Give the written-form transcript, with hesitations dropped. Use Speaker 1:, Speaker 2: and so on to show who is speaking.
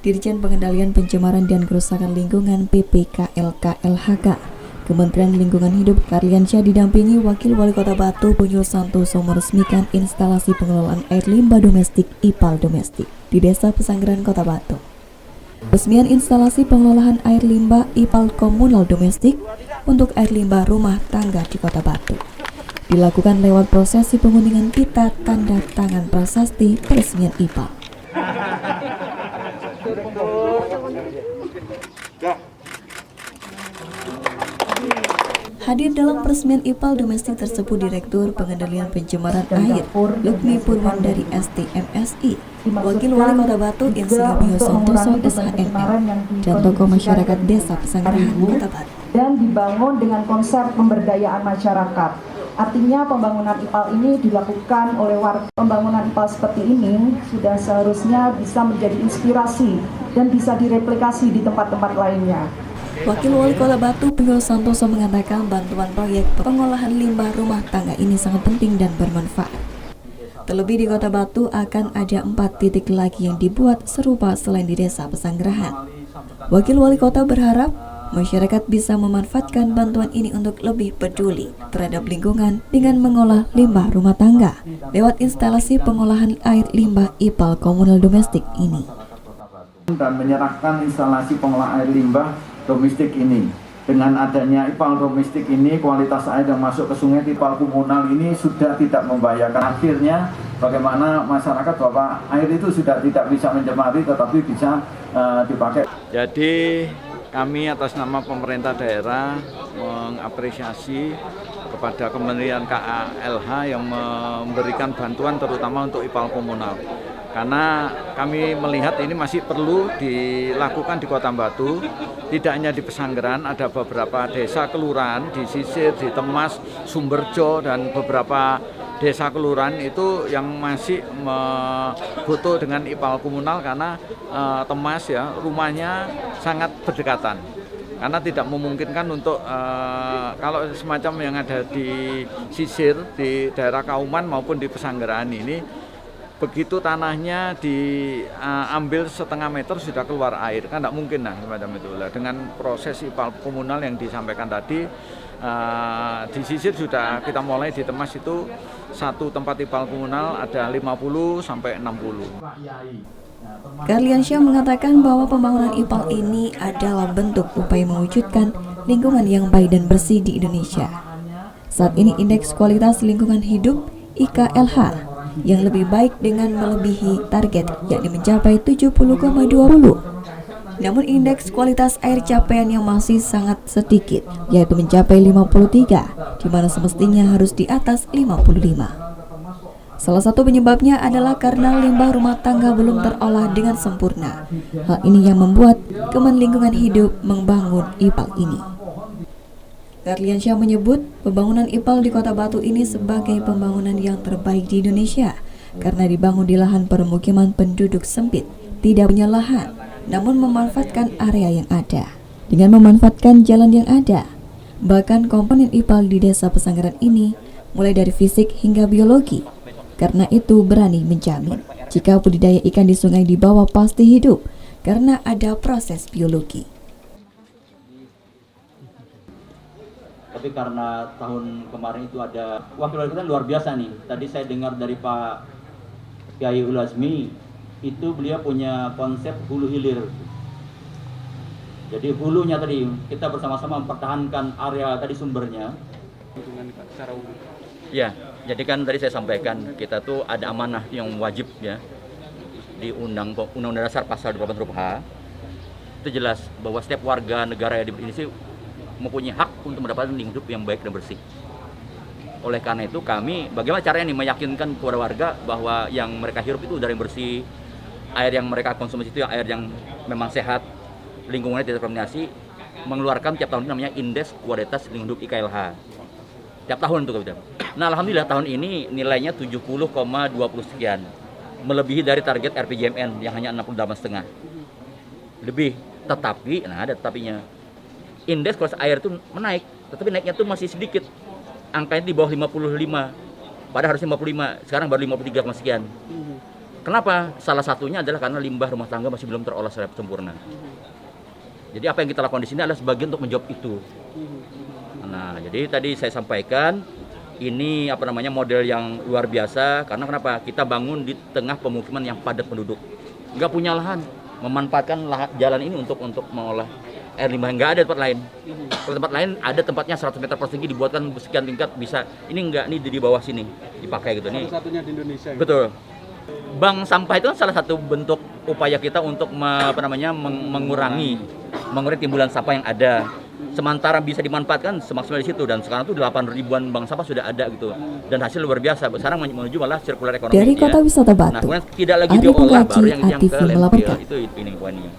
Speaker 1: Dirjen Pengendalian Pencemaran dan Kerusakan Lingkungan PPKLK-LHK, Kementerian Lingkungan Hidup Karliansyah didampingi Wakil Wali Kota Batu Puyo Santoso meresmikan instalasi pengelolaan air limbah domestik IPAL domestik di Desa Pesanggeran, Kota Batu. Peresmian instalasi pengelolaan air limbah IPAL komunal domestik untuk air limbah rumah tangga di Kota Batu dilakukan lewat prosesi pengundian pita tanda tangan prasasti peresmian IPAL. Hadir dalam peresmian IPAL domestik tersebut Direktur Pengendalian Pencemaran Air Lukmi Purwandari STMSI, Wakil Wali Kota Batu Insinyur Puyo Santoso SHMM, dan tokoh masyarakat Desa Pesanggeran, Kota Batu.
Speaker 2: Dan dibangun dengan konsep pemberdayaan masyarakat. Artinya pembangunan IPAL ini dilakukan oleh warga. Pembangunan IPAL seperti ini sudah seharusnya bisa menjadi inspirasi dan bisa direplikasi di tempat-tempat lainnya.
Speaker 1: Wakil Wali Kota Batu Puyo Santoso mengatakan bantuan proyek pengolahan limbah rumah tangga ini sangat penting dan bermanfaat. Terlebih di Kota Batu akan ada 4 titik lagi yang dibuat serupa selain di Desa Pesanggerahan. Wakil Wali Kota berharap masyarakat bisa memanfaatkan bantuan ini untuk lebih peduli terhadap lingkungan dengan mengolah limbah rumah tangga lewat instalasi pengolahan air limbah IPAL komunal domestik ini.
Speaker 3: Dan menyerahkan instalasi pengolahan air limbah domestik ini. Dengan adanya IPAL domestik ini, kualitas air yang masuk ke sungai IPAL komunal ini sudah tidak membahayakan. Akhirnya bagaimana masyarakat bahwa air itu sudah tidak bisa mencemari tetapi bisa dipakai.
Speaker 4: Jadi kami atas nama pemerintah daerah mengapresiasi kepada Kementerian KALH yang memberikan bantuan terutama untuk IPAL komunal. Karena kami melihat ini masih perlu dilakukan di Kota Batu, tidak hanya di Pesanggeran, ada beberapa desa kelurahan di Sisir, di Temas, Sumberjo, dan beberapa desa kelurahan itu yang masih butuh dengan IPAL komunal karena Temas ya rumahnya sangat berdekatan. Karena tidak memungkinkan untuk kalau semacam yang ada di Sisir, di daerah Kauman maupun di Pesanggeran ini, begitu tanahnya diambil setengah meter sudah keluar air, kan tidak mungkin lah semacam itu. Dengan proses IPAL komunal yang disampaikan tadi, di Sisir sudah kita mulai di Temas itu satu tempat IPAL komunal ada 50 sampai 60.
Speaker 1: Karliansyah mengatakan bahwa pembangunan IPAL ini adalah bentuk upaya mewujudkan lingkungan yang baik dan bersih di Indonesia. Saat ini indeks kualitas lingkungan hidup IKLH yang lebih baik dengan melebihi target yakni mencapai 70,20. Namun indeks kualitas air capaian yang masih sangat sedikit yaitu mencapai 53, di mana semestinya harus di atas 55. Salah satu penyebabnya adalah karena limbah rumah tangga belum terolah dengan sempurna. Hal ini yang membuat Kementerian Lingkungan Hidup membangun IPAL ini. Karliansyah menyebut pembangunan IPAL di Kota Batu ini sebagai pembangunan yang terbaik di Indonesia karena dibangun di lahan permukiman penduduk sempit, tidak punya lahan, namun memanfaatkan area yang ada. Dengan memanfaatkan jalan yang ada, bahkan komponen IPAL di Desa Pesanggeran ini mulai dari fisik hingga biologi. Karena itu berani menjamin jika budidaya ikan di sungai di bawah pasti hidup karena ada proses biologi.
Speaker 5: Tapi karena tahun kemarin itu ada wakil wali kota luar biasa nih. Tadi saya dengar dari Pak Kiai Ulazmi, itu beliau punya konsep hulu hilir. Jadi hulunya tadi kita bersama-sama mempertahankan area tadi sumbernya.
Speaker 6: Ya, jadi kan tadi saya sampaikan kita tuh ada amanah yang wajib ya di Undang-Undang Dasar Pasal 28 huruf H. Itu jelas bahwa setiap warga negara yang di Indonesia mempunyai hak untuk mendapatkan lingkungan hidup yang baik dan bersih. Oleh karena itu kami bagaimana caranya nih meyakinkan kepada warga bahwa yang mereka hirup itu udara yang bersih, air yang mereka konsumsi itu yang air yang memang sehat, lingkungannya tidak terkontaminasi, mengeluarkan tiap tahun namanya indeks kualitas lingkungan hidup IKLH. Tiap tahun itu kita. Nah, alhamdulillah tahun ini nilainya 70,20 sekian. Melebihi dari target RPJMN yang hanya 68,5. Lebih, tetapi nah ada tetapinya. Indeks kualitas air itu menaik, tetapi naiknya itu masih sedikit. Angkanya di bawah 55. Padahal harus 55, sekarang baru 53 sekian. Kenapa? Salah satunya adalah karena limbah rumah tangga masih belum terolah secara sempurna. Jadi apa yang kita lakukan di sini adalah sebagian untuk menjawab itu. Nah, jadi tadi saya sampaikan ini model yang luar biasa karena kenapa? Kita bangun di tengah pemukiman yang padat penduduk. Nggak punya lahan, memanfaatkan jalan ini untuk mengolah air limbah. Nggak ada tempat lain. Kalau tempat lain ada tempatnya 100 meter persegi dibuatkan sekian tingkat bisa. Ini enggak, ini di bawah sini dipakai gitu nih.
Speaker 7: Satu-satunya di Indonesia. Gitu.
Speaker 6: Betul. Bank sampah itu kan salah satu bentuk upaya kita untuk mengurangi timbulan sampah yang ada. Sementara bisa dimanfaatkan semaksimal di situ dan sekarang tuh 8 ribuan bank sampah sudah ada gitu. Dan hasil luar biasa. Sekarang menuju malah sirkular ekonomi.
Speaker 1: Dari Kota Wisata Batu,
Speaker 6: Nah, kemudian tidak lagi
Speaker 1: Ari
Speaker 6: diolah
Speaker 1: Punggaci,
Speaker 6: baru yang
Speaker 1: ATV
Speaker 6: ke landfill.
Speaker 1: melaporkan.
Speaker 6: Itu ini poinnya.